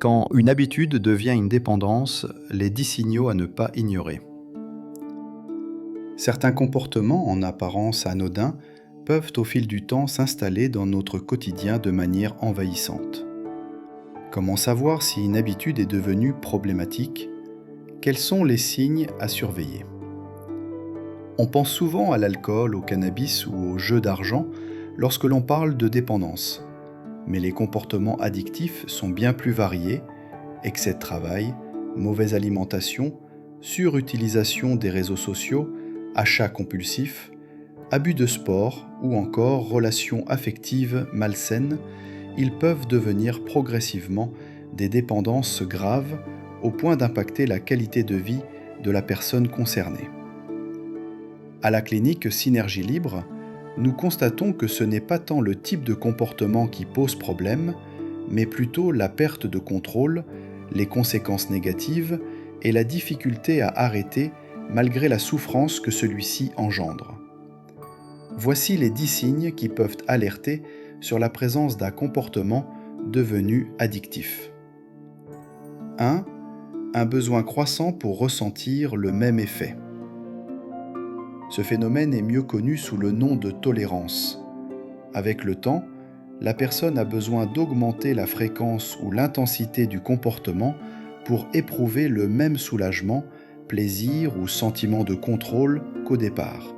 Quand une habitude devient une dépendance, les 10 signaux à ne pas ignorer. Certains comportements, en apparence anodins, peuvent au fil du temps s'installer dans notre quotidien de manière envahissante. Comment savoir si une habitude est devenue problématique? Quels sont les signes à surveiller? On pense souvent à l'alcool, au cannabis ou au jeu d'argent lorsque l'on parle de dépendance. Mais les comportements addictifs sont bien plus variés: excès de travail, mauvaise alimentation, surutilisation des réseaux sociaux, achats compulsifs, abus de sport ou encore relations affectives malsaines. Ils peuvent devenir progressivement des dépendances graves au point d'impacter la qualité de vie de la personne concernée. À la clinique Synergie Libre, nous constatons que ce n'est pas tant le type de comportement qui pose problème, mais plutôt la perte de contrôle, les conséquences négatives et la difficulté à arrêter malgré la souffrance que celui-ci engendre. Voici les 10 signes qui peuvent alerter sur la présence d'un comportement devenu addictif. 1. Un besoin croissant pour ressentir le même effet. Ce phénomène est mieux connu sous le nom de tolérance. Avec le temps, la personne a besoin d'augmenter la fréquence ou l'intensité du comportement pour éprouver le même soulagement, plaisir ou sentiment de contrôle qu'au départ.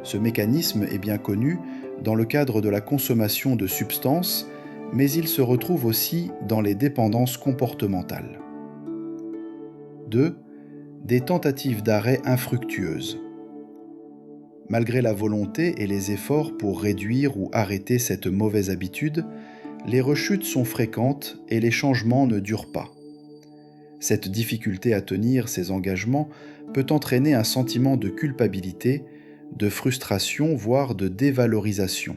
Ce mécanisme est bien connu dans le cadre de la consommation de substances, mais il se retrouve aussi dans les dépendances comportementales. 2. Des tentatives d'arrêt infructueuses. Malgré la volonté et les efforts pour réduire ou arrêter cette mauvaise habitude, les rechutes sont fréquentes et les changements ne durent pas. Cette difficulté à tenir ses engagements peut entraîner un sentiment de culpabilité, de frustration, voire de dévalorisation.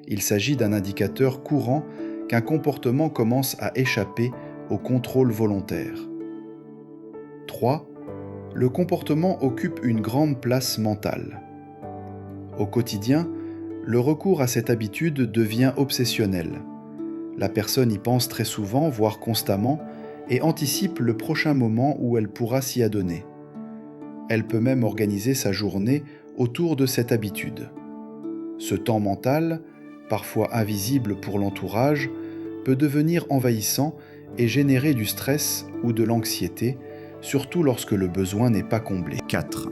Il s'agit d'un indicateur courant qu'un comportement commence à échapper au contrôle volontaire. 3. Le comportement occupe une grande place mentale. Au quotidien, le recours à cette habitude devient obsessionnel. La personne y pense très souvent, voire constamment, et anticipe le prochain moment où elle pourra s'y adonner. Elle peut même organiser sa journée autour de cette habitude. Ce temps mental, parfois invisible pour l'entourage, peut devenir envahissant et générer du stress ou de l'anxiété, surtout lorsque le besoin n'est pas comblé. 4.